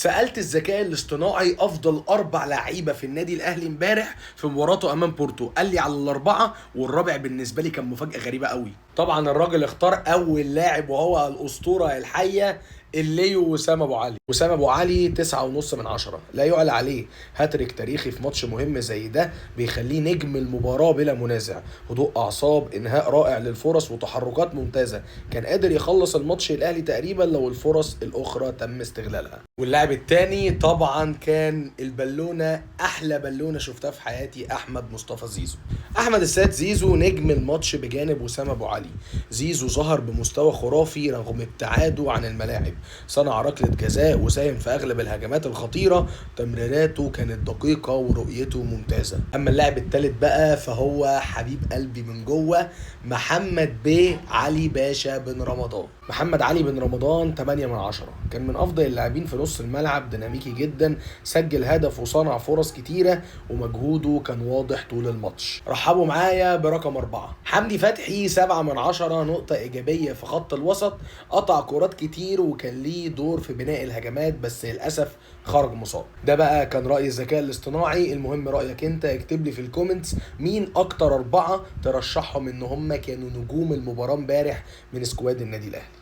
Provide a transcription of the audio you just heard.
سألت الذكاء الاصطناعي افضل 4 لعيبه في النادي الاهلي امبارح في مباراته امام بورتو، قال لي على ال4 والرابع بالنسبه لي كان مفاجاه غريبه قوي. طبعا الراجل اختار اول لاعب وهو الاسطوره الحيه الليو وسام ابو علي. وسام ابو علي 9.5 من 10، لا يعلى عليه. هاتريك تاريخي في ماتش مهم زي ده بيخليه نجم المباراه بلا منازع. هدوء اعصاب، انهاء رائع للفرص، وتحركات ممتازه. كان قادر يخلص الماتش الاهلي تقريبا لو الفرص الاخرى تم استغلالها. واللاعب التاني طبعا كان البالونه، احلى بالونه شفتها في حياتي، احمد مصطفى زيزو. احمد السيد زيزو نجم الماتش بجانب وسام ابو علي. زيزو ظهر بمستوى خرافي رغم ابتعاده عن الملاعب. صنع ركله جزاء وساهم في اغلب الهجمات الخطيره. تمريراته كانت دقيقه ورؤيته ممتازه. اما اللاعب الثالث بقى فهو حبيب قلبي من جوه، محمد بيه علي باشا بن رمضان. محمد علي بن رمضان 8 من 10، كان من افضل اللاعبين في نص الملعب، ديناميكي جدا، سجل هدف وصنع فرص كتيره، ومجهوده كان واضح طول الماتش. رحبوا معايا برقم 4 حمدي فتحي، 7 من 10، نقطة إيجابية في خط الوسط. قطع كرات كتير وكان ليه دور في بناء الهجمات، بس للأسف خرج مصاب. ده بقى كان رأي الذكاء الاصطناعي. المهم رأيك انت، اكتب لي في الكومنتس مين أكتر 4 ترشحهم إن هم كانوا نجوم المباراة امبارح من سكواد النادي الأهلي.